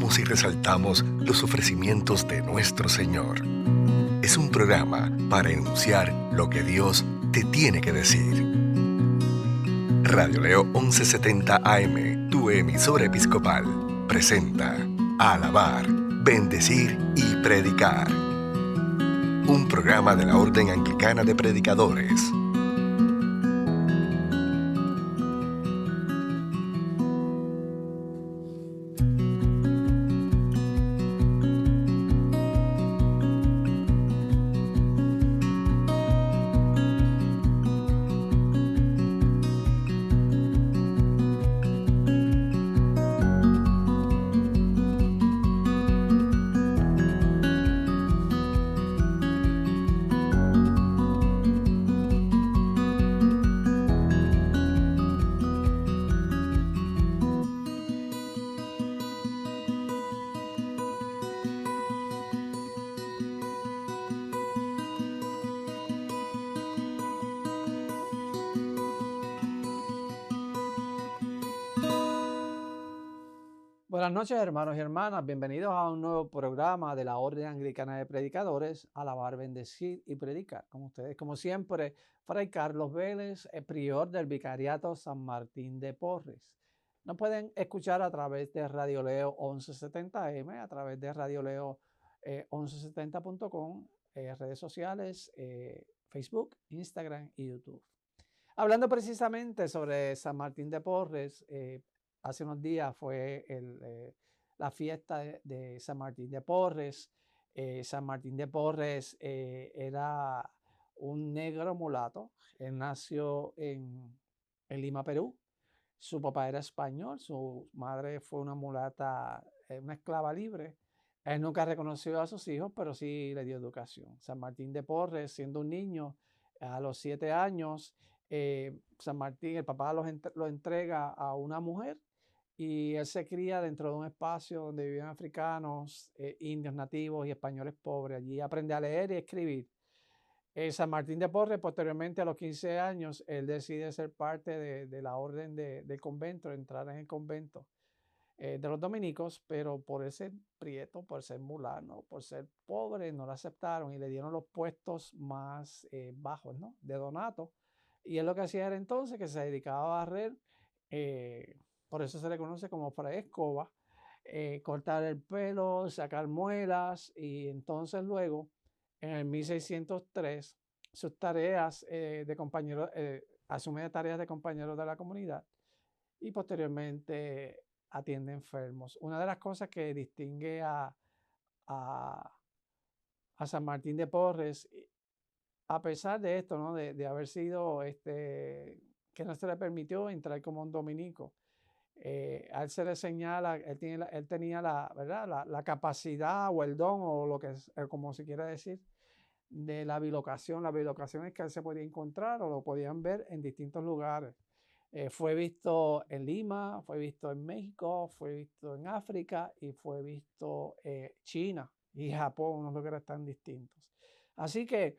celebramos y resaltamos los ofrecimientos de nuestro Señor. Es un programa para enunciar lo que Dios te tiene que decir. Radio Leo 1170 AM, tu emisora episcopal, presenta Alabar, Bendecir y Predicar. Un programa de la Orden Anglicana de Predicadores. Buenas noches, hermanos y hermanas. Bienvenidos a un nuevo programa de la Orden Anglicana de Predicadores, Alabar, Bendecir y Predicar. Con ustedes, como siempre, Fray Carlos Vélez, el prior del Vicariato San Martín de Porres. Nos pueden escuchar a través de Radio Leo 1170M, a través de Radio Leo 1170.com, redes sociales, Facebook, Instagram y YouTube. Hablando precisamente sobre San Martín de Porres, hace unos días fue la fiesta de San Martín de Porres. San Martín de Porres era un negro mulato. Él nació en Lima, Perú. Su papá era español, su madre fue una mulata, una esclava libre. Él nunca reconoció a sus hijos, pero sí le dio educación. San Martín de Porres, siendo un niño, a los 7 años, San Martín, el papá lo entrega a una mujer y él se cría dentro de un espacio donde vivían africanos, indios nativos y españoles pobres. Allí aprende a leer y escribir. San Martín de Porres, posteriormente a los 15 años, él decide ser parte de la orden del convento, entrar en el convento de los dominicos, pero por ese prieto, por ser mulano, por ser pobre, no lo aceptaron y le dieron los puestos más bajos, ¿no? De donato. Y él lo que hacía era entonces que se dedicaba a barrer, por eso se le conoce como fray escoba, cortar el pelo, sacar muelas y entonces luego, en el 1603, sus tareas de compañero, asume tareas de compañeros de la comunidad y posteriormente atiende enfermos. Una de las cosas que distingue a, a San Martín de Porres, a pesar de esto, ¿no? de haber sido, que no se le permitió entrar como un dominico, a él se le señala, él tenía ¿verdad? La capacidad o el don o lo que es, como se quiere decir, de la bilocación. La bilocación es que él se podía encontrar o lo podían ver en distintos lugares. Fue visto en Lima, fue visto en México, fue visto en África y fue visto en China y Japón, unos lugares tan distintos. Así que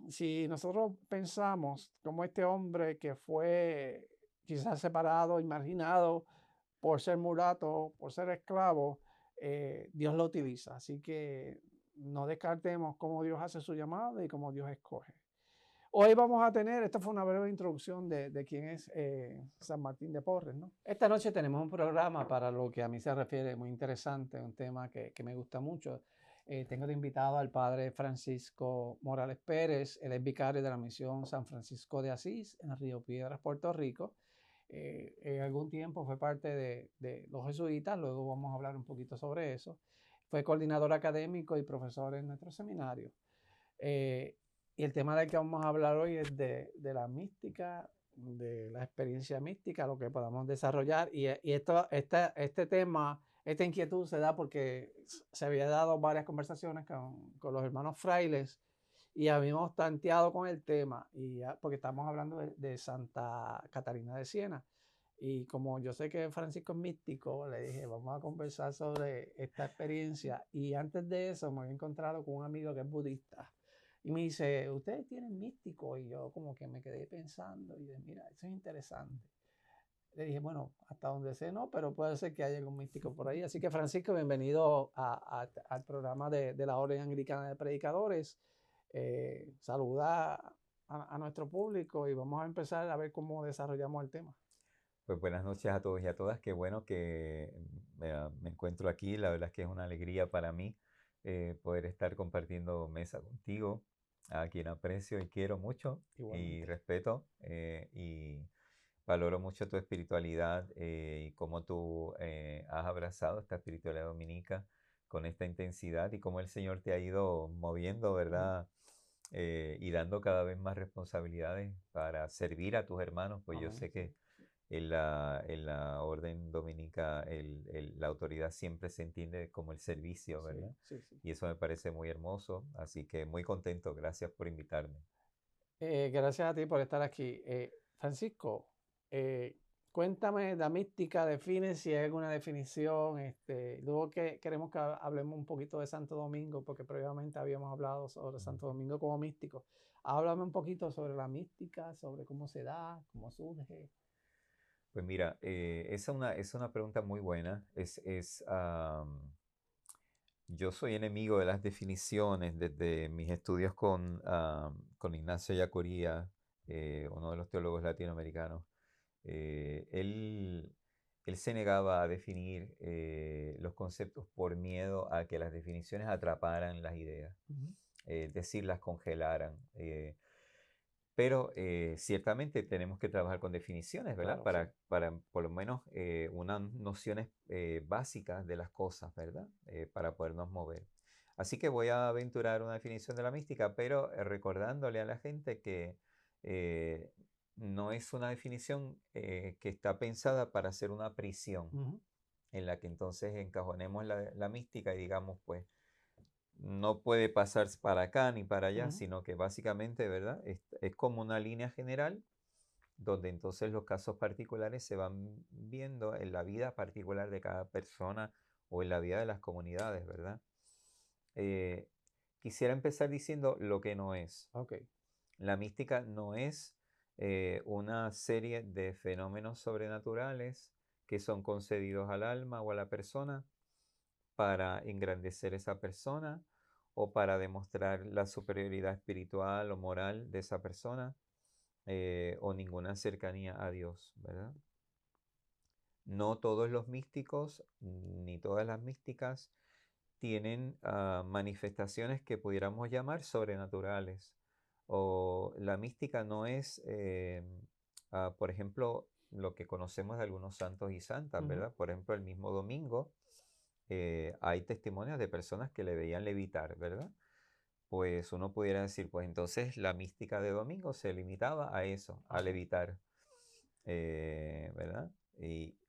si nosotros pensamos como este hombre que fue quizás separado, marginado por ser mulato, por ser esclavo, Dios lo utiliza. Así que no descartemos cómo Dios hace su llamado y cómo Dios escoge. Hoy vamos a tener, esta fue una breve introducción de quién es San Martín de Porres, ¿no? Esta noche tenemos un programa para lo que a mí se refiere muy interesante, un tema que me gusta mucho. Tengo de invitado al padre Francisco Morales Pérez, él es vicario de la misión San Francisco de Asís en Río Piedras, Puerto Rico. En algún tiempo fue parte de los jesuitas, luego vamos a hablar un poquito sobre eso. Fue coordinador académico y profesor en nuestro seminario. Y el tema del que vamos a hablar hoy es de la mística, de la experiencia mística, lo que podamos desarrollar. Y este tema, esta inquietud se da porque se había dado varias conversaciones con los hermanos frailes y habíamos tanteado con el tema, porque estamos hablando de Santa Catarina de Siena. Y como yo sé que Francisco es místico, le dije, vamos a conversar sobre esta experiencia. Y antes de eso me había encontrado con un amigo que es budista. Y me dice, ¿ustedes tienen místico? Y yo como que me quedé pensando y dije, mira, eso es interesante. le dije, bueno, hasta donde sé no, pero puede ser que haya algún místico por ahí. Así que Francisco, bienvenido al programa de la Orden Anglicana de Predicadores. Saluda a nuestro público y vamos a empezar a ver cómo desarrollamos el tema. Pues buenas noches a todos y a todas. Qué bueno que me encuentro aquí. La verdad es que es una alegría para mí poder estar compartiendo mesa contigo, a quien aprecio y quiero mucho y Igualmente. respeto y valoro mucho tu espiritualidad y cómo tú has abrazado esta espiritualidad dominica con esta intensidad y cómo el Señor te ha ido moviendo, ¿verdad? Y dando cada vez más responsabilidades para servir a tus hermanos, pues yo Amén, sé sí. que en la orden dominica la autoridad siempre se entiende como el servicio, Sí, ¿verdad? sí, sí. Y eso me parece muy hermoso, así que muy contento, gracias por invitarme. Gracias a ti por estar aquí. Francisco, eh, cuéntame la mística, define si hay alguna definición. Luego que queremos que hablemos un poquito de Santo Domingo, porque previamente habíamos hablado sobre Santo Domingo como místico. Háblame un poquito sobre la mística, sobre cómo se da, cómo surge. Pues mira, es una pregunta muy buena. Yo soy enemigo de las definiciones desde mis estudios con Ignacio Yacuría, uno de los teólogos latinoamericanos. Él se negaba a definir los conceptos por miedo a que las definiciones atraparan las ideas, Ujú, es decir, las congelaran. Pero ciertamente tenemos que trabajar con definiciones, ¿verdad? claro, sí. Para por lo menos unas nociones básicas de las cosas, ¿verdad? Para podernos mover. Así que voy a aventurar una definición de la mística, pero recordándole a la gente que eh, no es una definición que está pensada para ser una prisión, Ujú, en la que entonces encajonemos la mística y digamos, pues, no puede pasar para acá ni para allá, ujú, sino que básicamente, ¿verdad? Es como una línea general donde entonces los casos particulares se van viendo en la vida particular de cada persona o en la vida de las comunidades, ¿verdad? Eh, Quisiera empezar diciendo lo que no es. ok. La mística no es una serie de fenómenos sobrenaturales que son concedidos al alma o a la persona para engrandecer esa persona o para demostrar la superioridad espiritual o moral de esa persona o ninguna cercanía a Dios, ¿verdad? No todos los místicos ni todas las místicas tienen manifestaciones que pudiéramos llamar sobrenaturales. O la mística no es, por ejemplo, lo que conocemos de algunos santos y santas, Ujú, ¿verdad? Por ejemplo, el mismo domingo hay testimonios de personas que le veían levitar, ¿verdad? Pues uno pudiera decir, pues entonces la mística de domingo se limitaba a eso, a ajá, levitar, ¿verdad?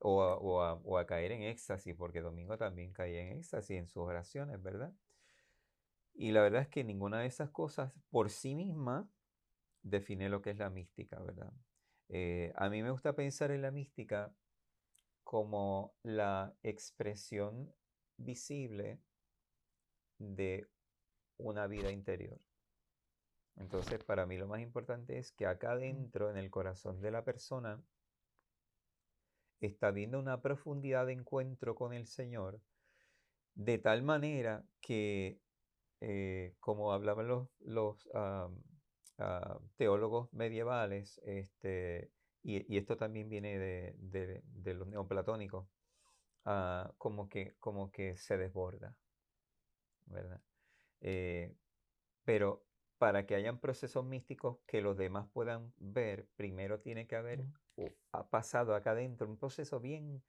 O a caer en éxtasis, porque domingo también caía en éxtasis en sus oraciones, ¿verdad? Y la verdad es que ninguna de esas cosas por sí misma define lo que es la mística, ¿verdad? A mí me gusta pensar en la mística como la expresión visible de una vida interior. Entonces, para mí lo más importante es que acá mm, adentro, en el corazón de la persona, está viendo una profundidad de encuentro con el Señor, de tal manera que, como hablaban los teólogos medievales, y esto también viene de los neoplatónicos, como que se desborda, ¿verdad? Eh, Pero para que hayan procesos místicos que los demás puedan ver, primero tiene que haber mm, ha pasado acá adentro un proceso bien,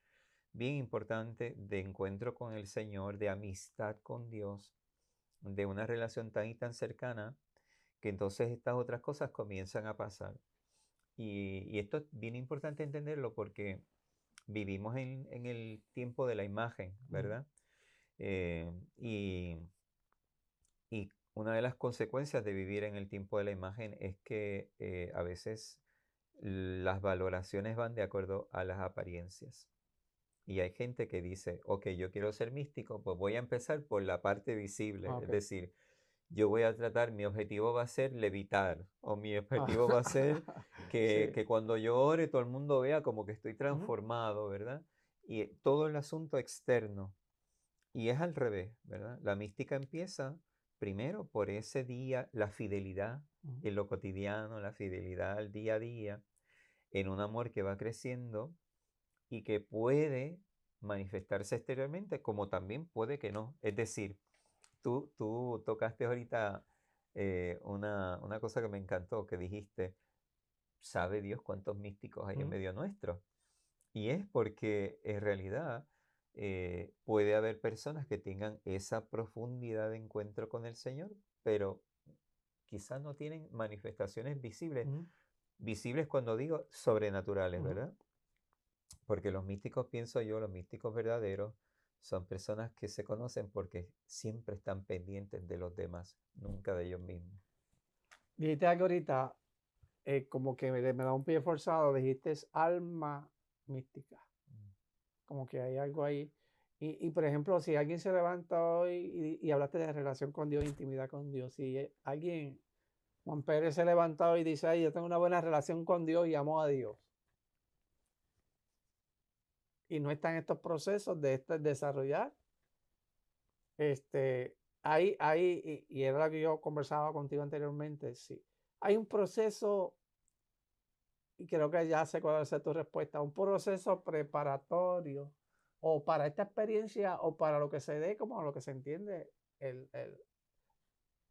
bien importante de encuentro con el Señor, de amistad con Dios, de una relación tan y tan cercana, que entonces estas otras cosas comienzan a pasar. Y esto es bien importante entenderlo porque vivimos en el tiempo de la imagen, ujú, ¿verdad? Eh, y y una de las consecuencias de vivir en el tiempo de la imagen es que a veces las valoraciones van de acuerdo a las apariencias. Y hay gente que dice, ok, yo quiero ser místico, pues voy a empezar por la parte visible. Es ok. decir, yo voy a tratar, mi objetivo va a ser levitar, o mi objetivo va a ser Sí. que cuando yo ore todo el mundo vea como que estoy Ujú, transformado, ¿verdad? Y todo el asunto externo. Y es al revés, ¿verdad? La mística empieza primero por ese día, la fidelidad ujú, en lo cotidiano, la fidelidad al día a día, en un amor que va creciendo y que puede manifestarse exteriormente, como también puede que no. Es decir, tú tocaste ahorita una cosa que me encantó, que dijiste, ¿sabe Dios cuántos místicos hay en ujú, medio nuestro? Y es porque en realidad puede haber personas que tengan esa profundidad de encuentro con el Señor, pero quizás no tienen manifestaciones visibles. ujú, Visibles cuando digo sobrenaturales, ujú. ¿verdad? Porque los místicos, pienso yo, los místicos verdaderos, son personas que se conocen porque siempre están pendientes de los demás, nunca de ellos mismos. Dijiste algo ahorita, como que me da un pie forzado, dijiste es alma mística, Mm. como que hay algo ahí. Por ejemplo, si alguien se levanta hoy y hablaste de relación con Dios, intimidad con Dios, si alguien, Juan Pérez se levanta hoy y dice, ay, yo tengo una buena relación con Dios y amo a Dios, y no está en estos procesos de desarrollar, y era lo que yo conversaba contigo anteriormente, sí, hay un proceso, y creo que ya sé cuál va a ser tu respuesta, un proceso preparatorio o para esta experiencia o para lo que se dé como lo que se entiende el, el,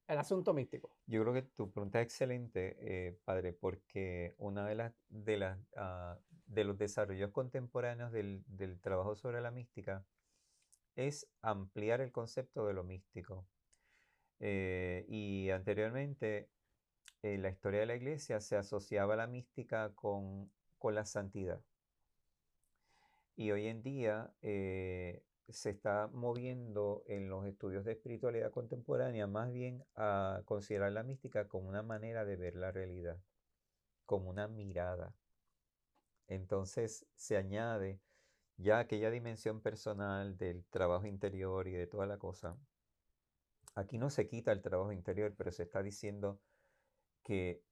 el asunto místico. Yo creo que tu pregunta es excelente, padre, porque una de los desarrollos contemporáneos del trabajo sobre la mística es ampliar el concepto de lo místico. Y anteriormente, en la historia de la iglesia se asociaba la mística con la santidad. Y hoy en día se está moviendo en los estudios de espiritualidad contemporánea más bien a considerar la mística como una manera de ver la realidad, como una mirada. Entonces se añade ya aquella dimensión personal del trabajo interior y de toda la cosa. Aquí no se quita el trabajo interior, pero se está diciendo que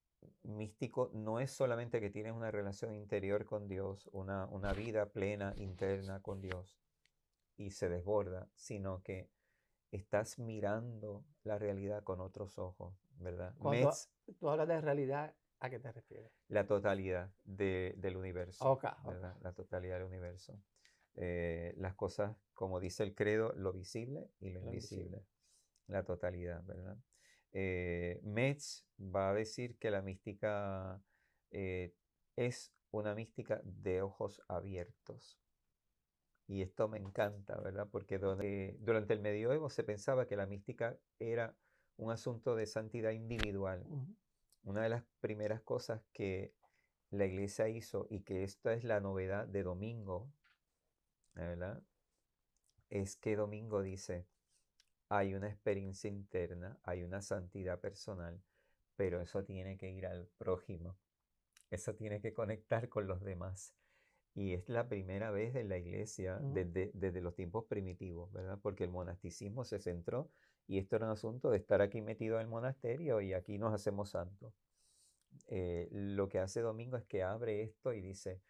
místico no es solamente que tienes una relación interior con Dios, una vida plena interna con Dios y se desborda, sino que estás mirando la realidad con otros ojos, ¿verdad? Cuando tú hablas de realidad, ¿a qué te refieres? La totalidad del universo, Ok, ok. ¿verdad? La totalidad del universo. Las cosas, como dice el credo, lo visible y lo Lo invisible. invisible, la totalidad, ¿verdad? Metz va a decir que la mística eh, es una mística de ojos abiertos. Y esto me encanta, ¿verdad? Porque durante el medioevo se pensaba que la mística era un asunto de santidad individual. Ujú, Una de las primeras cosas que la iglesia hizo, y que esta es la novedad de Domingo, ¿verdad? Es que Domingo dice, hay una experiencia interna, hay una santidad personal, pero eso tiene que ir al prójimo, eso tiene que conectar con los demás. Y es la primera vez en la iglesia ujú. desde los tiempos primitivos, ¿verdad? Porque el monasticismo se centró y esto era un asunto de estar aquí metido en el monasterio y aquí nos hacemos santos. Lo que hace Domingo es que abre esto y dice,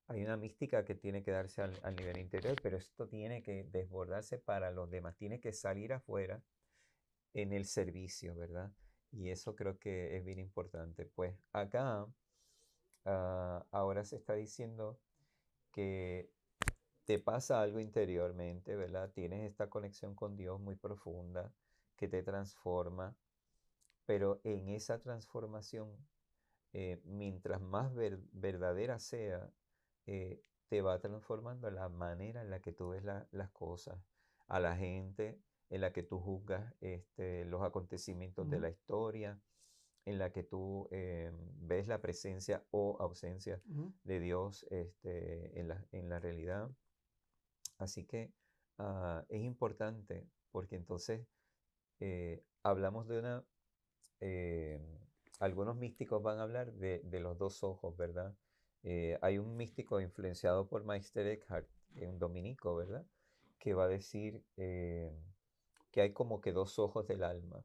hay una mística que tiene que darse al nivel interior, pero esto tiene que desbordarse para los demás, tiene que salir afuera en el servicio, ¿verdad? Y eso creo que es bien importante. Pues acá ahora se está diciendo que te pasa algo interiormente, ¿verdad? Tienes esta conexión con Dios muy profunda que te transforma, pero en esa transformación, mientras más verdadera sea, te va transformando la manera en la que tú ves las cosas, a la gente, en la que tú juzgas los acontecimientos de Ujú, la historia, en la que tú ves la presencia o ausencia ujú. de Dios en la realidad. Así que es importante porque entonces hablamos de una... eh, algunos místicos van a hablar de los dos ojos, ¿verdad? Hay un místico influenciado por Meister Eckhart, un dominico, ¿verdad? Que va a decir que hay como que dos ojos del alma.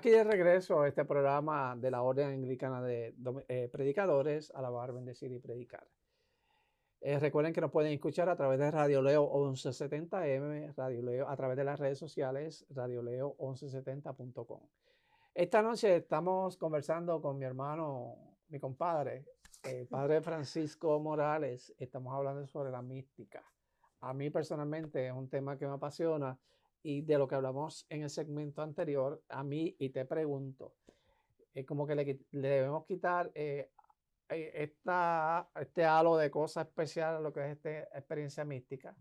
aquí de regreso a este programa de la Orden Anglicana de Predicadores, alabar, bendecir y predicar. Recuerden que nos pueden escuchar a través de Radio Leo 1170M, Radio Leo, a través de las redes sociales, radioleo1170.com. Esta noche estamos conversando con mi hermano, mi compadre, el padre Francisco Morales. Estamos hablando sobre la mística. A mí personalmente es un tema que me apasiona y de lo que hablamos en el segmento anterior, a mí, y te pregunto, como que le debemos quitar este halo de cosas especiales a lo que es esta experiencia mística.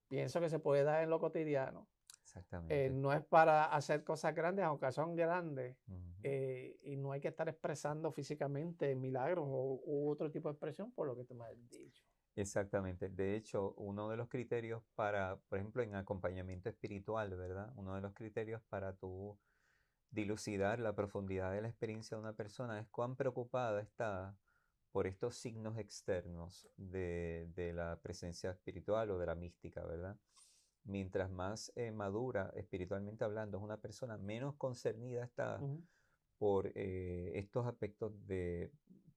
Pienso que se puede dar en lo cotidiano. Exactamente. No es para hacer cosas grandes, aunque son grandes, y no hay que estar expresando físicamente milagros u otro tipo de expresión por lo que tú me has dicho. Exactamente. De hecho, uno de los criterios para, por ejemplo, en acompañamiento espiritual, ¿verdad? Uno de los criterios para tú dilucidar la profundidad de la experiencia de una persona es cuán preocupada está por estos signos externos de la presencia espiritual o de la mística, ¿verdad? Mientras más madura espiritualmente hablando es una persona, menos concernida está por estos aspectos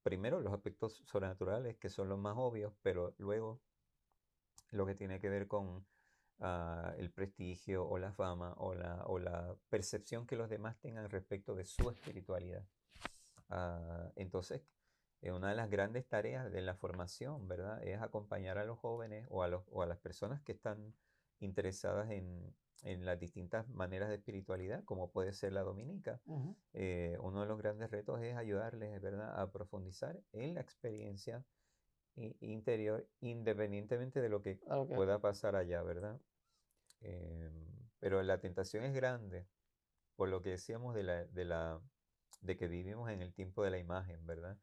primero los aspectos sobrenaturales, que son los más obvios, pero luego lo que tiene que ver con el prestigio o la fama o la percepción que los demás tengan respecto de su espiritualidad. Entonces, una de las grandes tareas de la formación, ¿verdad?, es acompañar a los jóvenes o a las personas que están interesadas en las distintas maneras de espiritualidad, como puede ser la dominica. Uno de los grandes retos es ayudarles, ¿verdad?, a profundizar en la experiencia interior, independientemente de lo que pueda pasar allá, ¿verdad? Pero la tentación es grande, por lo que decíamos de que vivimos en el tiempo de la imagen, ¿verdad?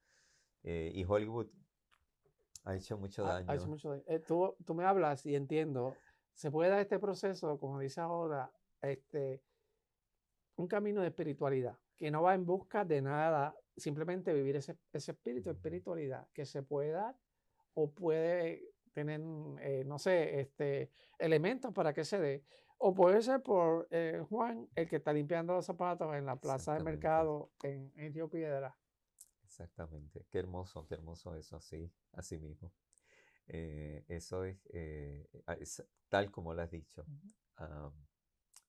Y Hollywood ha hecho mucho daño. Ha hecho mucho daño. Tú me hablas y entiendo, se puede dar este proceso, como dice ahora, un camino de espiritualidad, que no va en busca de nada, simplemente vivir ese espíritu de espiritualidad, que se puede dar o puede tener, no sé, elementos para que se dé. O puede ser por Juan, el que está limpiando los zapatos en la plaza de mercado en Río Piedra. Exactamente. Qué hermoso eso, así mismo. Eso es tal como lo has dicho.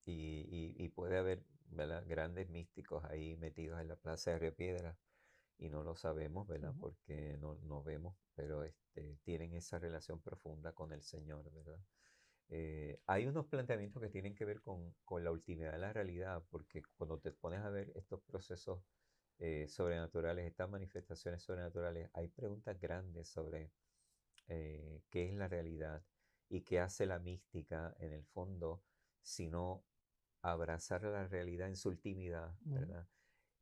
Y puede haber, ¿verdad?, grandes místicos ahí metidos en la plaza de Río Piedra y no lo sabemos, ¿verdad? Porque no vemos, pero tienen esa relación profunda con el Señor, ¿verdad? Hay unos planteamientos que tienen que ver con la ultimidad de la realidad, porque cuando te pones a ver estos procesos sobrenaturales, estas manifestaciones sobrenaturales, hay preguntas grandes sobre qué es la realidad y qué hace la mística en el fondo, sino abrazar la realidad en su ultimidad, ¿verdad?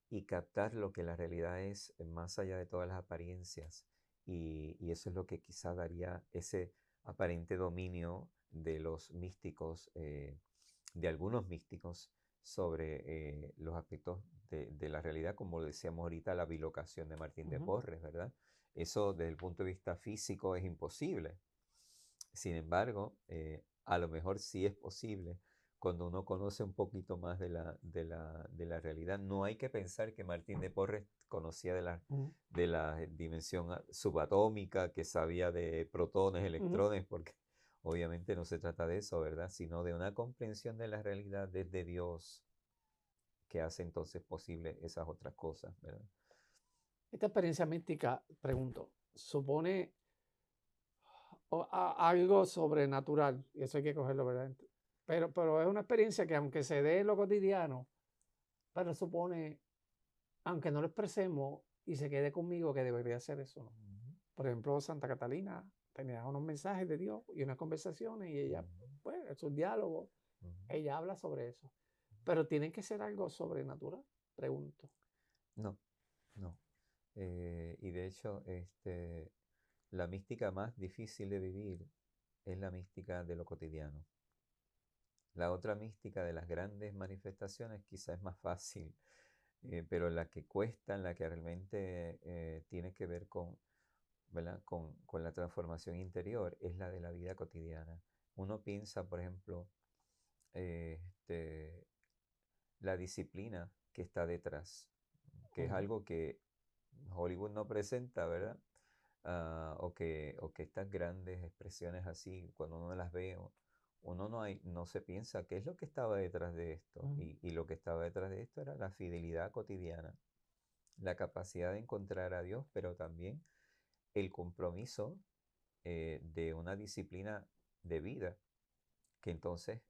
Y captar lo que la realidad es más allá de todas las apariencias. Y eso es lo que quizá daría ese aparente dominio de los místicos, de algunos místicos, sobre los aspectos de la realidad, como decíamos ahorita, la bilocación de Martín de Porres, ¿verdad? Eso desde el punto de vista físico es imposible. Sin embargo, a lo mejor sí es posible cuando uno conoce un poquito más de la realidad. No hay que pensar que Martín de Porres conocía de la dimensión subatómica, que sabía de protones, electrones, porque obviamente no se trata de eso, ¿verdad? Sino de una comprensión de la realidad desde Dios, que hace entonces posible esas otras cosas, ¿verdad? Esta experiencia mística, pregunto, supone algo sobrenatural, y eso hay que cogerlo, ¿verdad? Pero es una experiencia que aunque se dé en lo cotidiano, pero supone, aunque no lo expresemos y se quede conmigo, que debería ser eso, ¿no? Por ejemplo, Santa Catalina tenía unos mensajes de Dios y unas conversaciones y ella, pues, es un diálogo, ella habla sobre eso. Pero tiene que ser algo sobrenatural, pregunto. No. Y de hecho, la mística más difícil de vivir es la mística de lo cotidiano. La otra mística de las grandes manifestaciones quizás es más fácil, pero la que cuesta, la que realmente tiene que ver ¿verdad?, con la transformación interior, es la de la vida cotidiana. Uno piensa, por ejemplo, la disciplina que está detrás, que es Ujú. algo que Hollywood no presenta, ¿verdad? O que estas grandes expresiones así, cuando uno las ve, uno no se piensa qué es lo que estaba detrás de esto. Ujú. Y lo que estaba detrás de esto era la fidelidad cotidiana, la capacidad de encontrar a Dios, pero también el compromiso de una disciplina de vida, que entonces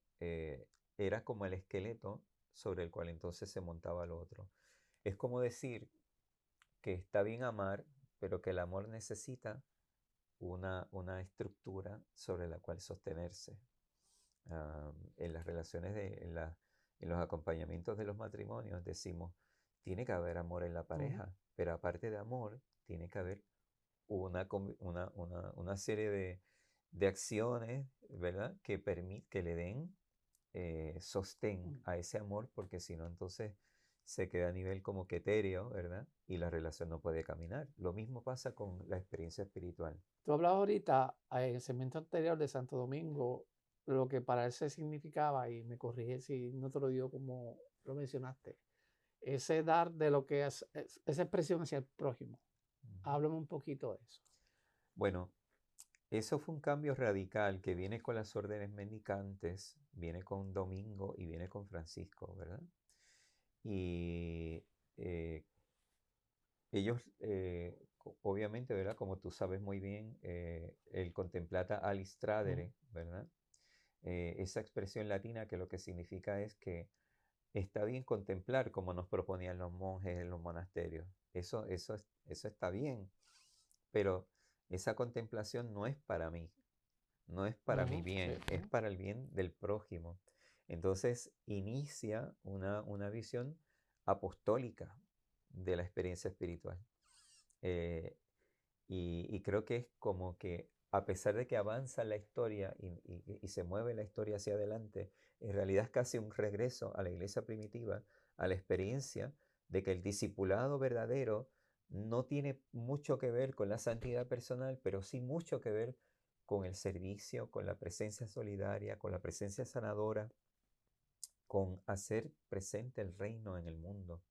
era como el esqueleto sobre el cual entonces se montaba lo otro. Es como decir que está bien amar, pero que el amor necesita una estructura sobre la cual sostenerse. En las relaciones, en los acompañamientos de los matrimonios, decimos, tiene que haber amor en la Ujú. pareja, pero aparte de amor, tiene que haber una serie de acciones, ¿verdad? Que le den sostén Mm. a ese amor, porque si no, entonces se queda a nivel como que etéreo, ¿verdad? Y la relación no puede caminar. Lo mismo pasa con la experiencia espiritual. Tú hablabas ahorita en el segmento anterior de Santo Domingo, lo que para él se significaba, y me corrige si no te lo digo como lo mencionaste, ese dar de lo que es esa expresión hacia el prójimo. Ujú. Háblame un poquito de eso. Bueno, eso fue un cambio radical que viene con las órdenes mendicantes, viene con Domingo y viene con Francisco, ¿verdad? Y eh, ellos, obviamente, ¿verdad? Como tú sabes muy bien, el contemplata Ujú. alistradere, ¿verdad? Esa expresión latina que lo que significa es que está bien contemplar como nos proponían los monjes en los monasterios. Eso está bien, pero esa contemplación no es para mí, no es para mi Ujú. Sí, bien, sí. es para el bien del prójimo. Entonces inicia una visión apostólica de la experiencia espiritual. Eh, y creo que es como que a pesar de que avanza la historia y se mueve la historia hacia adelante, en realidad es casi un regreso a la iglesia primitiva, a la experiencia de que el discipulado verdadero no tiene mucho que ver con la santidad personal, pero sí mucho que ver con el servicio, con la presencia solidaria, con la presencia sanadora, con hacer presente el reino en el mundo.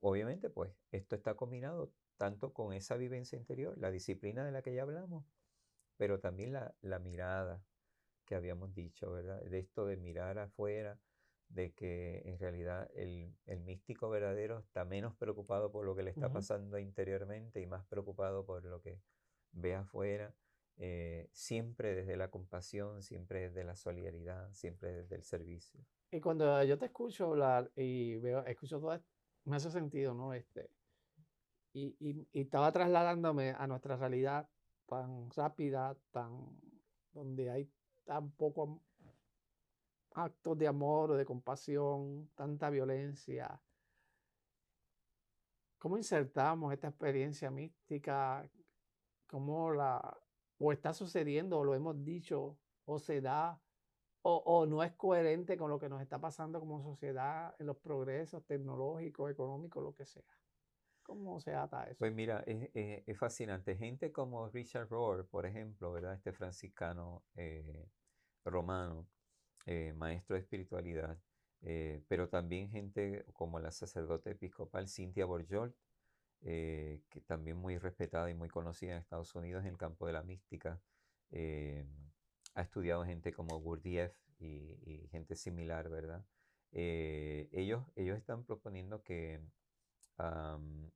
Obviamente, pues, esto está combinado tanto con esa vivencia interior, la disciplina de la que ya hablamos, pero también la mirada que habíamos dicho, ¿verdad? De esto de mirar afuera, de que en realidad el místico verdadero está menos preocupado por lo que le está Ujú. pasando interiormente y más preocupado por lo que ve afuera, siempre desde la compasión, siempre desde la solidaridad, siempre desde el servicio. Y cuando yo te escucho hablar y veo, escucho todo esto, me hace sentido, ¿no? Y estaba trasladándome a nuestra realidad tan rápida, donde hay tan poco actos de amor o de compasión, tanta violencia. ¿Cómo insertamos esta experiencia mística? ¿Cómo o está sucediendo, o lo hemos dicho, o se da, o no es coherente con lo que nos está pasando como sociedad en los progresos tecnológicos, económicos, lo que sea? ¿Cómo se ata eso? Pues mira, es fascinante. Gente como Richard Rohr, por ejemplo, ¿verdad? Este franciscano romano, maestro de espiritualidad, pero también gente como la sacerdote episcopal Cynthia Bourgeois, que también muy respetada y muy conocida en Estados Unidos en el campo de la mística. eh, Ha estudiado gente como Gurdjieff y gente similar, ¿verdad? Ellos están proponiendo que am,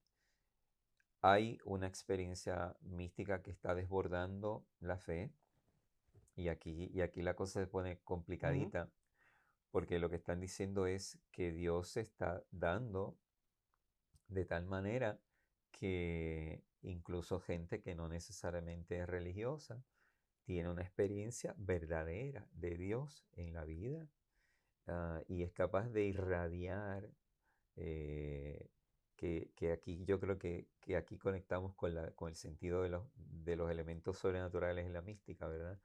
hay una experiencia mística que está desbordando la fe y aquí la cosa se pone Ujú. complicadita porque lo que están diciendo es que Dios se está dando de tal manera que incluso gente que no necesariamente es religiosa tiene una experiencia verdadera de Dios en la vida, y es capaz de irradiar, eh, que aquí yo creo que aquí conectamos con el sentido de los elementos sobrenaturales en la mística, ¿verdad?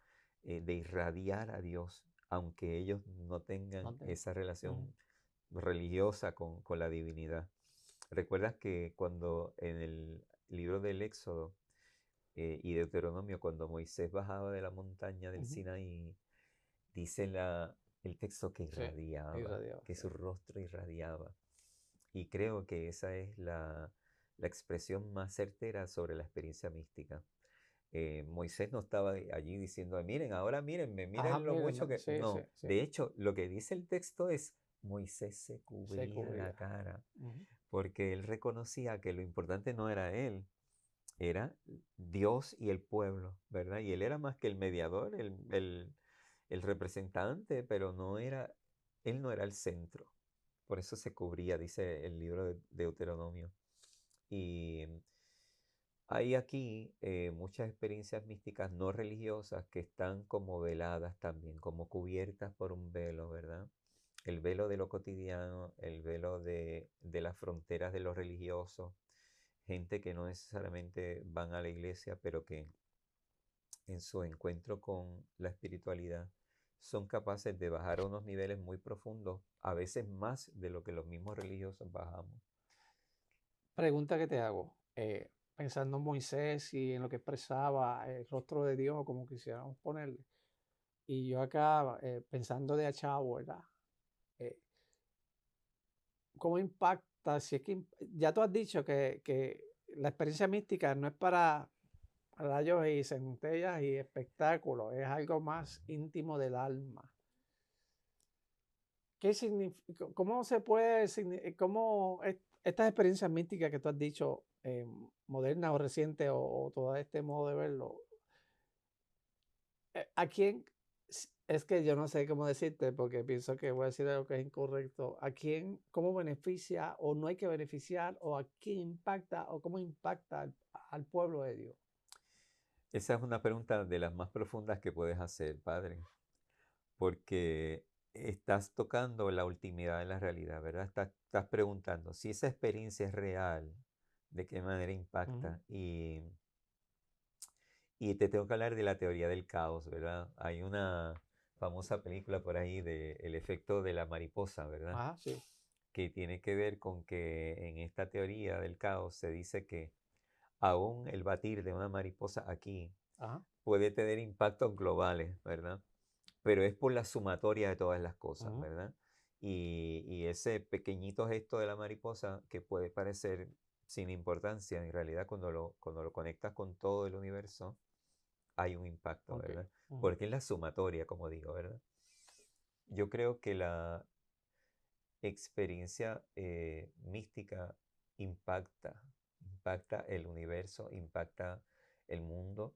De irradiar a Dios, aunque ellos no tengan No te- esa Ujú. relación religiosa con la divinidad. ¿Recuerdas que cuando en el libro del Éxodo y Deuteronomio, cuando Moisés bajaba de la montaña del Ujú. Sinaí, dice el texto que Sí, irradiaba, que sí. su rostro irradiaba. Y creo que esa es la expresión más certera sobre la experiencia mística. Moisés no estaba allí diciendo, miren, ahora mírenme, Ajá, miren lo mucho mírenme. que... Sí, sí, No, sí. de hecho, lo que dice el texto es, Moisés se Se cubría la cubría. cara, Ujú. porque él reconocía que lo importante no era él, era Dios y el pueblo, ¿verdad? Y él era más que el mediador, el representante, pero él no era el centro. Por eso se cubría, dice el libro de Deuteronomio. Y hay aquí muchas experiencias místicas no religiosas que están como veladas también, como cubiertas por un velo, ¿verdad? El velo de lo cotidiano, el velo de las fronteras de lo religioso, gente que no necesariamente van a la iglesia, pero que en su encuentro con la espiritualidad son capaces de bajar a unos niveles muy profundos, a veces más de lo que los mismos religiosos bajamos. Pregunta que te hago. Pensando en Moisés y en lo que expresaba el rostro de Dios, o como quisiéramos ponerle. Y yo acá pensando de Achavo, ¿verdad? Eh, ¿Cómo impacta? Si es que ya tú has dicho que la experiencia mística no es para rayos y centellas y espectáculos, es algo más íntimo del alma. ¿Qué significa? ¿Cómo se puede, cómo estas experiencias místicas que tú has dicho, modernas o recientes, o todo este modo de verlo, ¿a quién? Es que yo no sé cómo decirte porque pienso que voy a decir algo que es incorrecto. ¿A quién, cómo beneficia o no hay que beneficiar, o a quién impacta o cómo impacta al pueblo de Dios? Esa es una pregunta de las más profundas que puedes hacer, padre, porque estás tocando la ultimidad de la realidad, ¿verdad? Estás preguntando si esa experiencia es real, de qué manera Ujú. impacta. Y te tengo que hablar de la teoría del caos, ¿verdad? Hay una famosa película por ahí de El efecto de la mariposa, ¿verdad? Ajá, sí. Que tiene que ver con que en esta teoría del caos se dice que aún el batir de una mariposa aquí Ajá. puede tener impactos globales, ¿verdad? Pero es por la sumatoria de todas las cosas, Ujú. ¿verdad? Y ese pequeñito gesto de la mariposa que puede parecer sin importancia, en realidad cuando lo conectas con todo el universo, hay un impacto, Ok. ¿verdad? Ujú. Porque es la sumatoria, como digo, ¿verdad? Yo creo que la experiencia mística impacta el universo, impacta el mundo.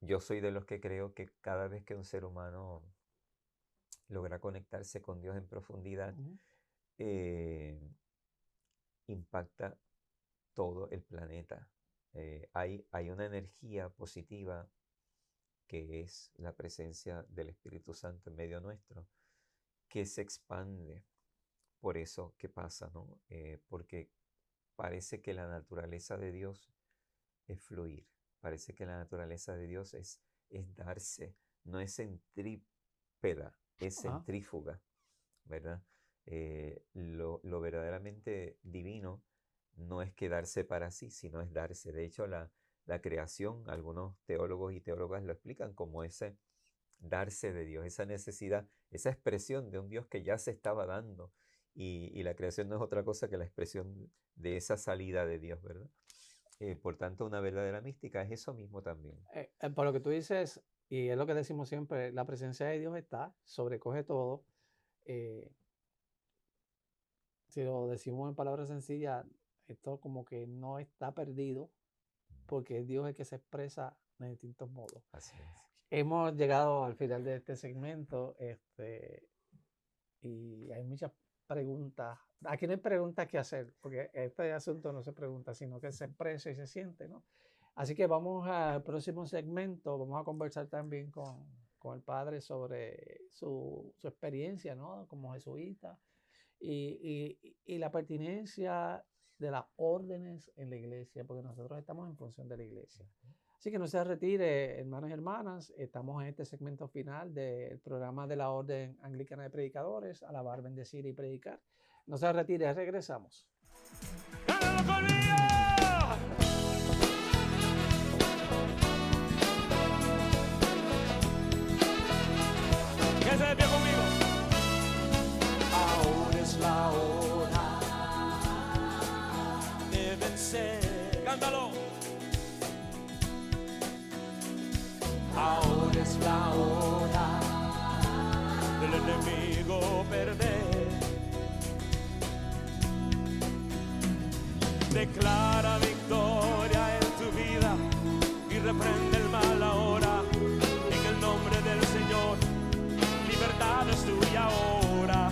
Yo soy de los que creo que cada vez que un ser humano logra conectarse con Dios en profundidad, Ujú. eh, impacta todo el planeta. Hay una energía positiva que es la presencia del Espíritu Santo en medio nuestro, que se expande por eso que pasa, ¿no? Porque parece que la naturaleza de Dios es fluir, parece que la naturaleza de Dios es darse, no es centrípeda, es Ajá. centrífuga, ¿verdad? Lo verdaderamente divino no es quedarse para sí, sino es darse. De hecho, la creación, algunos teólogos y teólogas lo explican como ese darse de Dios, esa necesidad, esa expresión de un Dios que ya se estaba dando. Y la creación no es otra cosa que la expresión de esa salida de Dios, ¿verdad? Por tanto, una verdadera mística es eso mismo también. Por lo que tú dices, y es lo que decimos siempre, la presencia de Dios está, sobrecoge todo. eh, si lo decimos en palabras sencillas, esto como que no está perdido, porque es Dios el que se expresa de distintos modos. Así es. Hemos llegado al final de este segmento, y hay muchas preguntas. Aquí no hay preguntas que hacer, porque este asunto no se pregunta, sino que se expresa y se siente, ¿no? Así que vamos al próximo segmento, vamos a conversar también con el padre sobre su experiencia, ¿no? Como jesuita, y la pertinencia de las órdenes en la iglesia, porque nosotros estamos en función de la iglesia. Así que no se retire, hermanos y hermanas, estamos en este segmento final del programa de la Orden Anglicana de Predicadores, Alabar, Bendecir y Predicar. No se retire, regresamos. ¡Gánalo conmigo! Que se despierta conmigo. vencer. Cántalo. Ahora es la hora del enemigo perder. Declara victoria en tu vida y reprende el mal ahora. En el nombre del Señor, libertad es tuya ahora.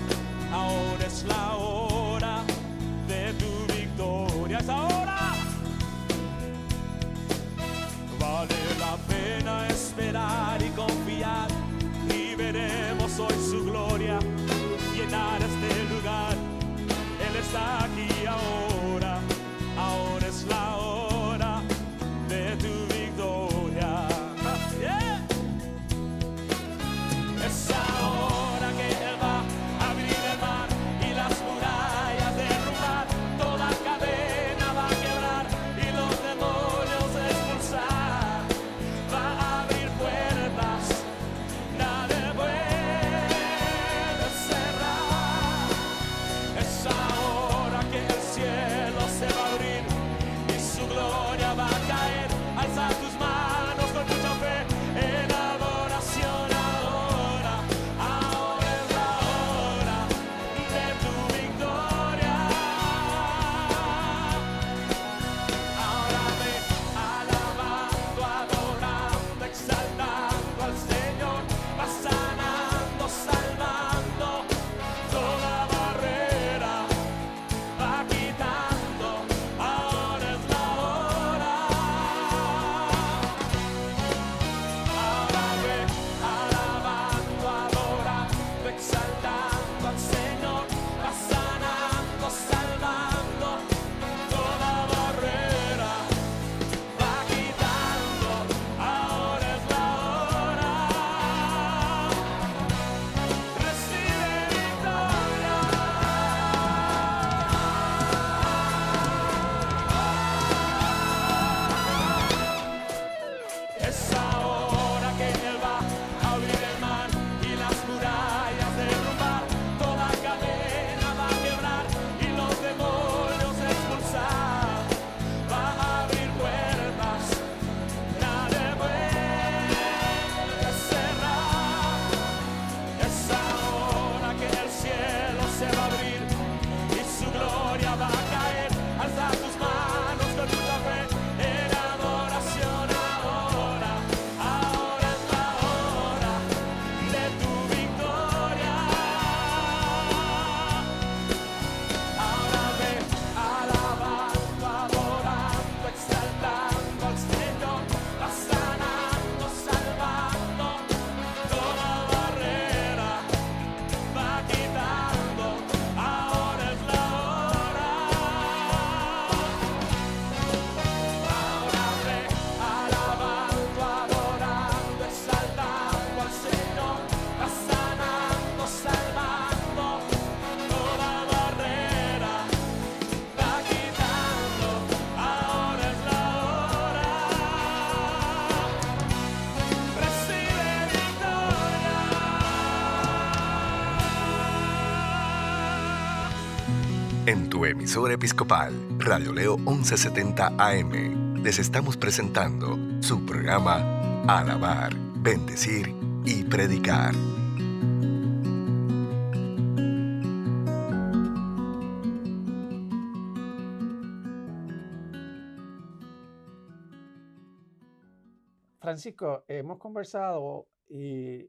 Ahora es la hora de tu victoria. Es ahora. Vale la pena esperar y confiar, y veremos hoy su gloria llenar este lugar. Él está aquí ahora. Ahora es la hora de tu victoria. Yeah. Es ahora que Él va a abrir el mar y las murallas derrumbar. Toda cadena va a quebrar y los demonios expulsar. Va a abrir puertas, nadie puede cerrar. Es ahora que el cielo se va a abrir y su gloria va a caer. Alza tus manos con mucha fe en adoración ahora. Ahora es la hora de tu victoria. Ahora ve alabando, adorando, exaltando al Señor. Va sanando, salvando toda barrera. Va quitando, ahora es la hora. Ahora ve alabando, adorando, exaltando al Señor. Va sanando, salvando toda barrera. Va quitando, ahora es la hora. Recibe victoria. Es ahora que Él va a abrir el mar y las murallas derrumbar. Toda cadena va a quebrar y los demonios expulsar. Va a abrir puertas, nadie puede cerrar. Es ahora que el cielo se va a abrir y su gloria va a caer. Alza tus manos con mucha fe en adoración ahora. Ahora es la hora de tu victoria. Ahora ve alabando, adorando, exaltando al Señor. Va sanando, salvando toda barrera. Va quitando, ahora es la hora. Ahora ve alabando, adorando, exaltando al Señor. Va sanando, salvando toda barrera. Va quitando, ahora es la hora. Recibe victoria. En tu emisora episcopal, Radio Leo 1170 AM, les estamos presentando su programa Alabar, Bendecir y Predicar. Francisco, hemos conversado y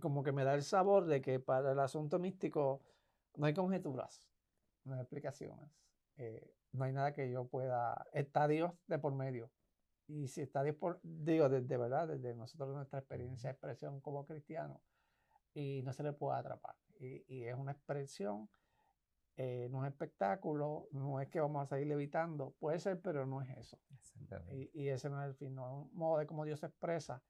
como que me da el sabor de que para el asunto místico no hay conjeturas, no hay explicaciones, no hay nada que yo pueda. Está Dios de por medio. Y si está Dios digo, desde verdad, desde nosotros nuestra experiencia de expresión como cristianos, y no se le puede atrapar. Y es una expresión, no es espectáculo, no es que vamos a seguir levitando, puede ser, pero no es eso. Exactamente. Y ese no es el fin, no es un modo de cómo Dios se expresa.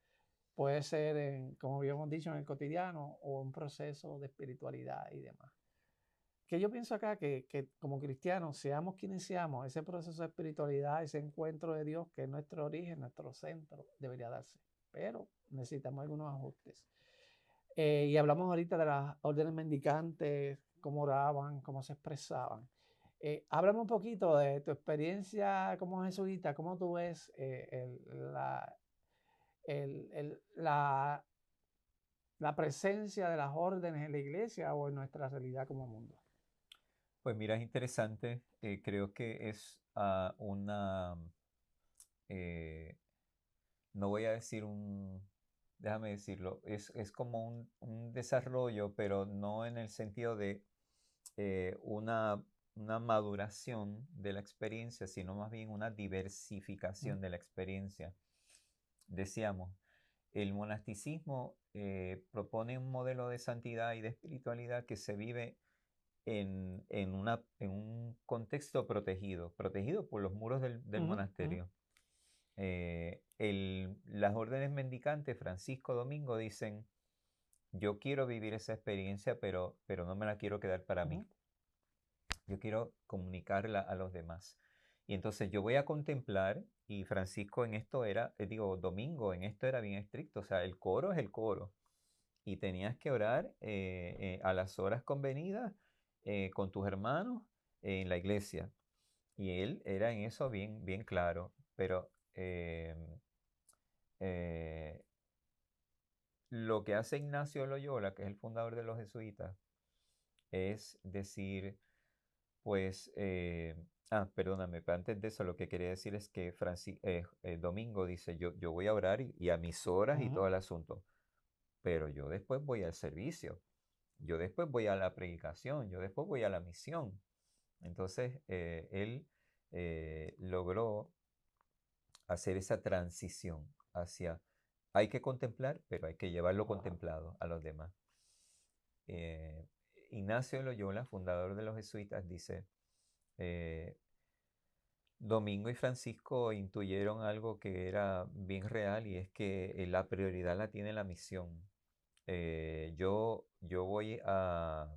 Puede ser, como habíamos dicho, en el cotidiano o un proceso de espiritualidad y demás. Que yo pienso acá que como cristianos, seamos quienes seamos, ese proceso de espiritualidad, ese encuentro de Dios, que es nuestro origen, nuestro centro, debería darse. Pero necesitamos algunos ajustes. Y hablamos ahorita de las órdenes mendicantes, cómo oraban, cómo se expresaban. Háblame un poquito de tu experiencia como jesuita, cómo tú ves la presencia de las órdenes en la iglesia o en nuestra realidad como mundo. Pues mira, es interesante. Creo que es eh, no voy a decir déjame decirlo, es como un desarrollo, pero no en el sentido de una maduración de la experiencia, sino más bien una diversificación de la experiencia. Decíamos, el monasticismo propone un modelo de santidad y de espiritualidad que se vive en un contexto protegido por los muros del monasterio. Las órdenes mendicantes, Francisco, Domingo, dicen, yo quiero vivir esa experiencia, pero no me la quiero quedar para mí. Yo quiero comunicarla a los demás. Y entonces yo voy a contemplar, y Francisco en esto Domingo en esto era bien estricto, o sea, el coro es el coro. Y tenías que orar a las horas convenidas con tus hermanos en la iglesia. Y él era en eso bien, bien claro. Pero lo que hace Ignacio de Loyola, que es el fundador de los jesuitas, es decir, pues, perdóname, pero antes de eso lo que quería decir es que Domingo dice, yo voy a orar y a mis horas y todo el asunto, pero yo después voy al servicio, yo después voy a la predicación, yo después voy a la misión. Entonces, él logró hacer esa transición hacia, hay que contemplar, pero hay que llevarlo contemplado a los demás. Ignacio de Loyola, fundador de los jesuitas, dice, Domingo y Francisco intuyeron algo que era bien real y es que la prioridad la tiene la misión. Yo voy a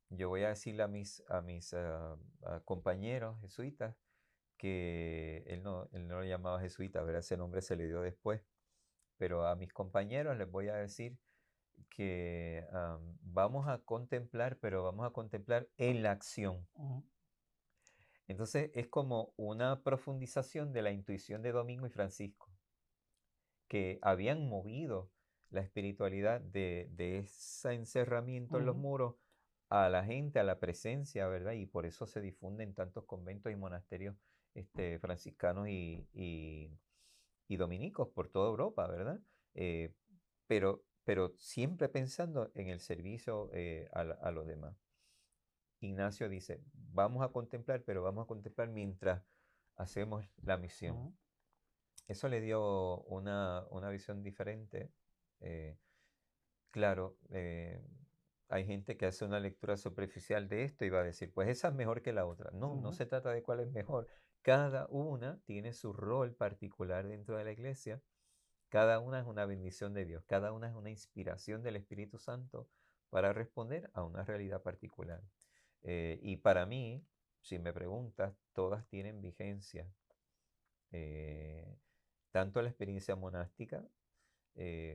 decirle a compañeros jesuitas que él no lo llamaba jesuita, ¿verdad? Ese nombre se le dio después, pero a mis compañeros les voy a decir que vamos a contemplar, pero vamos a contemplar en la acción. Entonces es como una profundización de la intuición de Domingo y Francisco, que habían movido la espiritualidad de ese encerramiento en los muros a la gente, a la presencia, ¿verdad? Y por eso se difunden tantos conventos y monasterios franciscanos y dominicos por toda Europa, ¿verdad? Pero siempre pensando en el servicio a los demás. Ignacio dice, vamos a contemplar, pero vamos a contemplar mientras hacemos la misión. Eso le dio una visión diferente. Claro, hay gente que hace una lectura superficial de esto y va a decir, pues esa es mejor que la otra. No, no se trata de cuál es mejor. Cada una tiene su rol particular dentro de la iglesia. Cada una es una bendición de Dios. Cada una es una inspiración del Espíritu Santo para responder a una realidad particular. Y para mí, si me preguntas, todas tienen vigencia. Tanto la experiencia monástica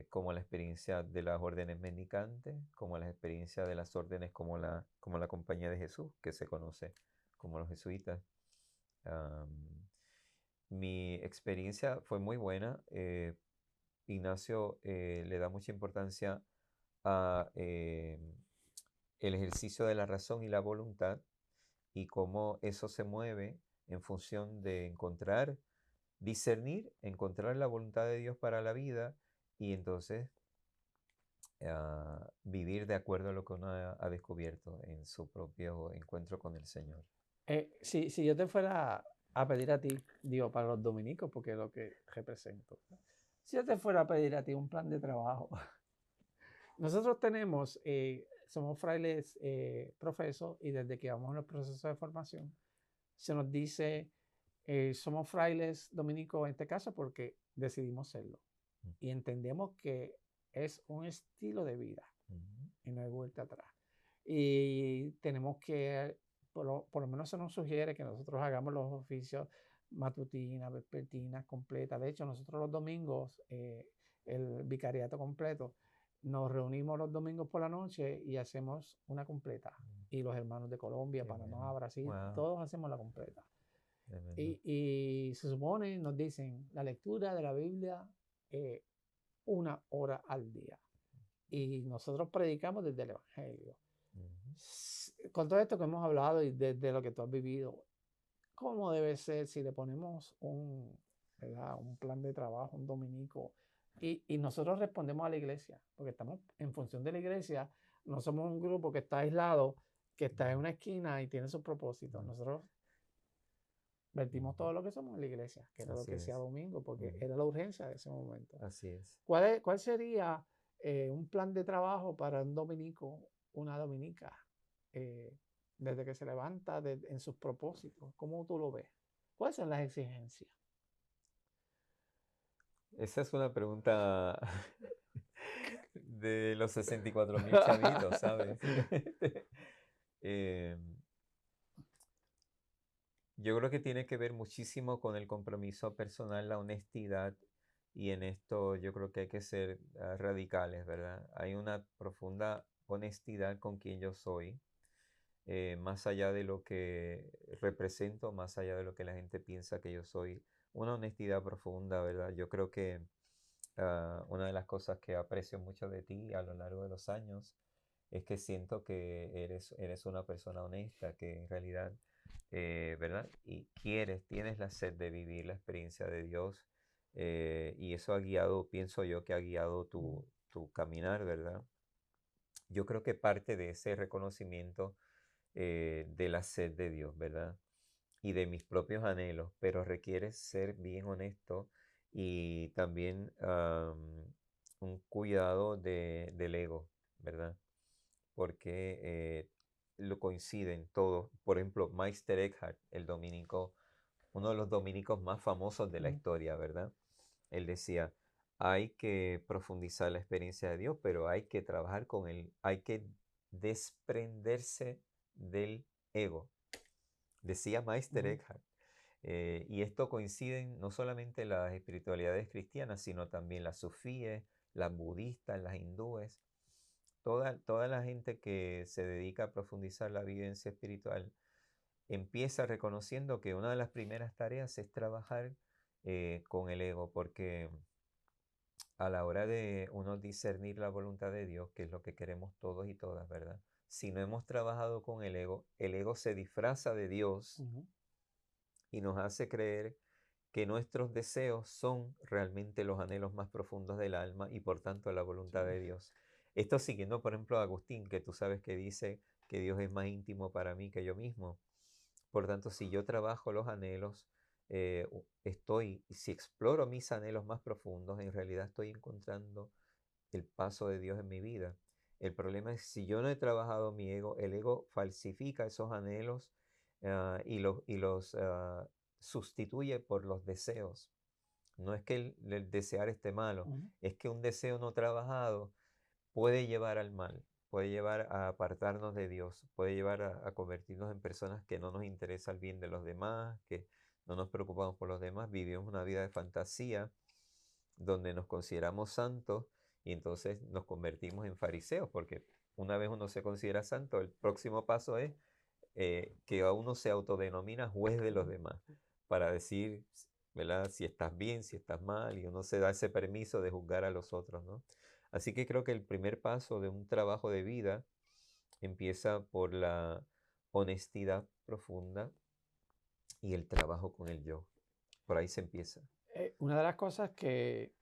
como la experiencia de las órdenes mendicantes, como la experiencia de las órdenes como la Compañía de Jesús, que se conoce como los jesuitas. Mi experiencia fue muy buena. Ignacio le da mucha importancia a el ejercicio de la razón y la voluntad y cómo eso se mueve en función de discernir, encontrar la voluntad de Dios para la vida y entonces vivir de acuerdo a lo que uno ha descubierto en su propio encuentro con el Señor. Si yo te fuera a pedir a ti, digo, para los dominicos, porque es lo que represento, si yo te fuera a pedir a ti un plan de trabajo, nosotros somos frailes profesos y desde que vamos en el proceso de formación, se nos dice, somos frailes dominicos en este caso porque decidimos serlo y entendemos que es un estilo de vida y no hay vuelta atrás. Y tenemos que, por lo menos se nos sugiere que nosotros hagamos los oficios matutinas, vespertinas, completas. De hecho, nosotros los domingos, el vicariato completo, nos reunimos los domingos por la noche y hacemos una completa. Y los hermanos de Colombia, Qué Panamá, bueno. Brasil, Wow, todos hacemos la completa. tremendo. Y se supone, nos dicen, la lectura de la Biblia 1 hora al día. Y nosotros predicamos desde el Evangelio. Ujú. Con todo esto que hemos hablado y desde lo que tú has vivido, ¿cómo debe ser si le ponemos ¿verdad? Un plan de trabajo, un dominico? Y nosotros respondemos a la iglesia, porque estamos en función de la iglesia, no somos un grupo que está aislado, que está en una esquina y tiene sus propósitos. Ujú. Nosotros vertimos Ujú. todo lo que somos en la iglesia, que era lo Así que sea es. domingo, porque Ujú. era la urgencia de ese momento. Así es. ¿Cuál sería un plan de trabajo para un dominico, una dominica, eh, desde que se levanta en sus propósitos? ¿Cómo tú lo ves? ¿Cuáles son las exigencias? Esa es una pregunta de los 64.000 chavitos, ¿sabes? Eh, yo creo que tiene que ver muchísimo con el compromiso personal, la honestidad, y en esto yo creo que hay que ser radicales, ¿verdad? Hay una profunda honestidad con quien yo soy, más allá de lo que represento, más allá de lo que la gente piensa que yo soy, una honestidad profunda, ¿verdad? Yo creo que una de las cosas que aprecio mucho de ti a lo largo de los años es que siento que eres una persona honesta, que en realidad, ¿verdad? Y tienes la sed de vivir la experiencia de Dios, y eso ha guiado, pienso yo, que ha guiado tu caminar, ¿verdad? Yo creo que parte de ese reconocimiento de la sed de Dios, ¿verdad? Y de mis propios anhelos, pero requiere ser bien honesto y también un cuidado del ego, ¿verdad? Porque lo coinciden todos. Por ejemplo, Meister Eckhart, el dominico, uno de los dominicos más famosos de la Mm, historia, ¿verdad? Él decía, hay que profundizar la experiencia de Dios, pero hay que trabajar con él, hay que desprenderse del ego, decía Meister ujú. Eckhart. Y esto coinciden no solamente las espiritualidades cristianas, sino también las sufíes, las budistas, las hindúes. Toda la gente que se dedica a profundizar la vivencia espiritual empieza reconociendo que una de las primeras tareas es trabajar con el ego, porque a la hora de uno discernir la voluntad de Dios, que es lo que queremos todos y todas, ¿verdad? Si no hemos trabajado con el ego se disfraza de Dios Ujú. y nos hace creer que nuestros deseos son realmente los anhelos más profundos del alma y por tanto la voluntad Sí. de Dios. Esto siguiendo, por ejemplo, a Agustín, que tú sabes que dice que Dios es más íntimo para mí que yo mismo. Por tanto, si yo trabajo los anhelos, si exploro mis anhelos más profundos, en realidad estoy encontrando el paso de Dios en mi vida. El problema es si yo no he trabajado mi ego, el ego falsifica esos anhelos y los sustituye por los deseos. No es que el desear esté malo, Ujú. es que un deseo no trabajado puede llevar al mal, puede llevar a apartarnos de Dios, puede llevar a convertirnos en personas que no nos interesa el bien de los demás, que no nos preocupamos por los demás, vivimos una vida de fantasía donde nos consideramos santos y entonces nos convertimos en fariseos, porque una vez uno se considera santo, el próximo paso es que a uno se autodenomina juez de los demás, para decir, ¿verdad? Si estás bien, si estás mal, y uno se da ese permiso de juzgar a los otros, ¿no? Así que creo que el primer paso de un trabajo de vida empieza por la honestidad profunda y el trabajo con el yo. Por ahí se empieza. Una de las cosas que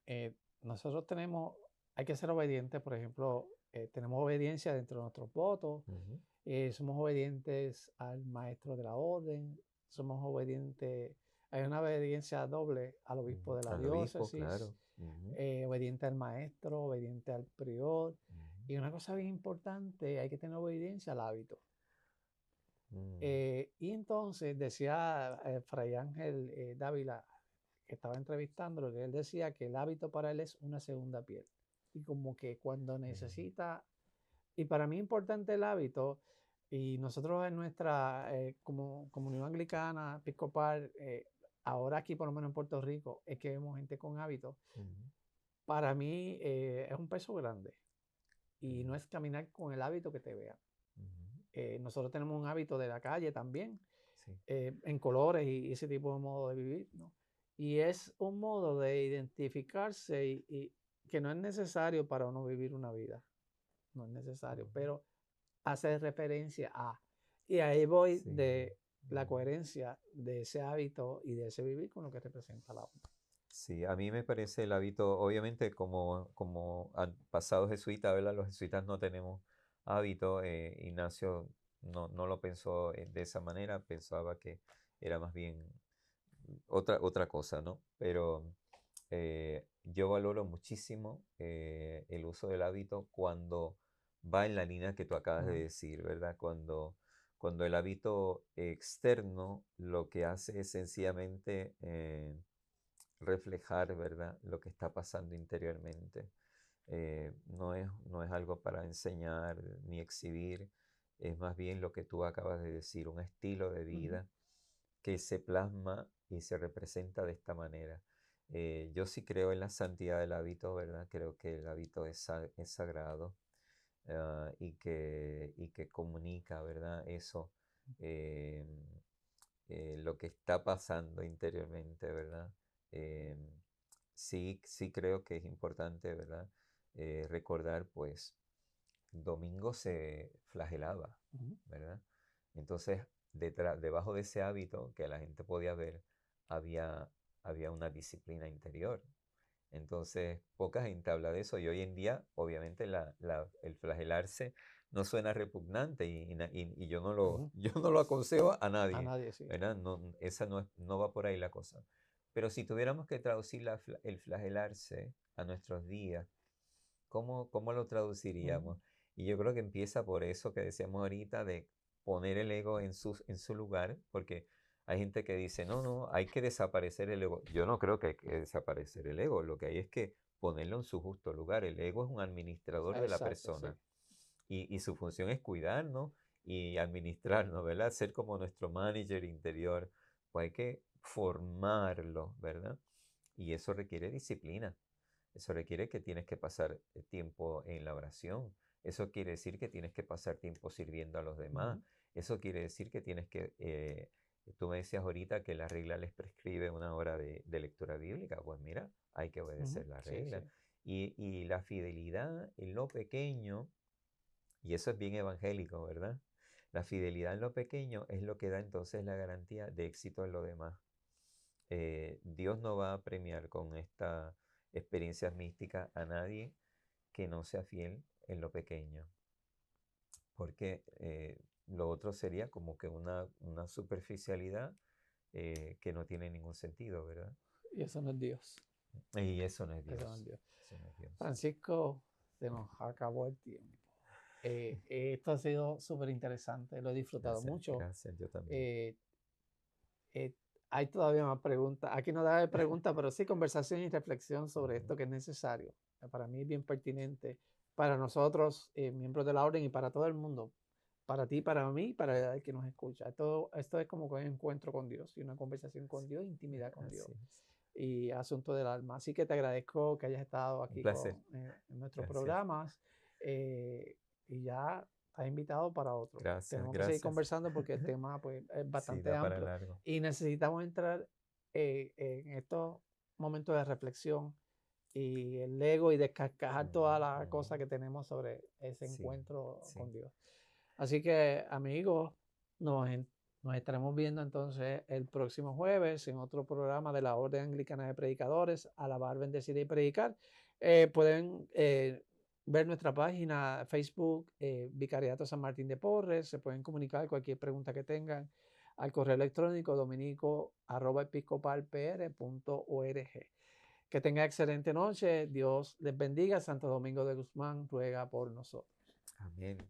nosotros tenemos, hay que ser obedientes, por ejemplo, tenemos obediencia dentro de nuestros votos, Ujú. somos obedientes al maestro de la orden, somos obedientes, hay una obediencia doble al obispo de la Al obispo, diócesis, claro. Ujú, obediente al maestro, obediente al prior, ujú, y una cosa bien importante, hay que tener obediencia al hábito. mm, Y entonces decía Fray Ángel Dávila, que estaba entrevistándolo, que él decía que el hábito para él es una segunda piel. Y como que cuando mm, necesita, y para mí es importante el hábito, y nosotros en nuestra como comunidad anglicana, episcopal, ahora aquí por lo menos en Puerto Rico, es que vemos gente con hábitos. ujú, Para mí es un peso grande. Y no es caminar con el hábito que te vean. Ujú. Nosotros tenemos un hábito de la calle también, Sí. en colores y ese tipo de modo de vivir, ¿no? Y es un modo de identificarse y que no es necesario para uno vivir una vida, no es necesario, Ujú. pero hace referencia a. Y ahí voy Sí. de la Ujú. coherencia de ese hábito y de ese vivir con lo que representa la otra. Sí, a mí me parece el hábito, obviamente como han pasado jesuitas, ¿verdad? Los jesuitas no tenemos hábito. Ignacio no lo pensó de esa manera, pensaba que era más bien otra cosa, ¿no? Pero yo valoro muchísimo el uso del hábito cuando va en la línea que tú acabas de Ajá. decir, ¿verdad? Cuando el hábito externo lo que hace es sencillamente reflejar, ¿verdad? Lo que está pasando interiormente. No es algo para enseñar ni exhibir, es más bien lo que tú acabas de decir, un estilo de Ujú. vida que se plasma y se representa de esta manera. Yo sí creo en la santidad del hábito, ¿verdad? Creo que el hábito es sagrado, y que comunica, ¿verdad? Eso, eh, lo que está pasando interiormente, ¿verdad? Eh, sí creo que es importante, ¿verdad? Recordar, pues, Domingo se flagelaba, Ujú. ¿verdad? Entonces, debajo de ese hábito que la gente podía ver, había, había una disciplina interior. Entonces, poca gente habla de eso y hoy en día, obviamente, el flagelarse no suena repugnante y yo no lo, Ujú. yo no lo aconsejo a A nadie, nadie, sí. ¿verdad? No, esa no va por ahí la cosa. Pero si tuviéramos que traducir el flagelarse a nuestros días, ¿cómo lo Ujú. traduciríamos? Y yo creo que empieza por eso que decíamos ahorita de poner el ego en su lugar, porque hay gente que dice, no, no, hay que desaparecer el ego. Yo no creo que hay que desaparecer el ego, lo que hay es que ponerlo en su justo lugar. El ego es un administrador de la Exacto, sí. persona y su función es cuidarnos y administrarnos, ¿verdad? Ser como nuestro manager interior. Pues hay que formarlo, ¿verdad? Y eso requiere disciplina. Eso requiere que tienes que pasar tiempo en la oración. Eso quiere decir que tienes que pasar tiempo sirviendo a los demás. Ujú. Eso quiere decir que tienes que, tú me decías ahorita que la regla les prescribe una hora de lectura bíblica. Pues mira, hay que Ujú. obedecer la Sí, sí. regla. Y la fidelidad en lo pequeño, y eso es bien evangélico, ¿verdad? La fidelidad en lo pequeño es lo que da entonces la garantía de éxito en lo demás. Dios no va a premiar con estas experiencias místicas a nadie que no sea fiel en lo pequeño, porque lo otro sería como que una superficialidad que no tiene ningún sentido, ¿verdad? Y eso no es Dios. Y eso no es Eso no es Dios, Dios. eso no es Dios. Francisco, se nos acabó el tiempo. Esto ha sido súper interesante, lo he disfrutado Gracias, mucho. gracias, yo también. Eh, eh, Hay todavía más preguntas. Aquí no da de preguntas, pero sí conversación y reflexión sobre Ujú. esto que es necesario. Para mí es bien pertinente para nosotros, miembros de la orden, y para todo el mundo. Para ti, para mí, para el que nos escucha. Esto es como que un encuentro con Dios y una conversación con Dios, intimidad con Dios Así es. y asunto del alma. Así que te agradezco que hayas estado Un aquí placer, en nuestros gracias, programas, eh, y ya estás invitado para otro. gracias, Tenemos que seguir gracias. conversando porque el tema pues, es Sí, bastante da para amplio largo. y necesitamos entrar en estos momentos de reflexión y el ego y descascar toda Ujú, la cosa ujú. que tenemos sobre ese Sí, encuentro sí. con Dios. Así que, amigos, nos estaremos viendo entonces el próximo jueves en otro programa de la Orden Anglicana de Predicadores, Alabar, Bendecir y Predicar. Pueden ver nuestra página Facebook, Vicariato San Martín de Porres. Se pueden comunicar cualquier pregunta que tengan al correo electrónico dominico@episcopalpr.org. Que tengan excelente noche. Dios les bendiga. Santo Domingo de Guzmán ruega por nosotros. Amén.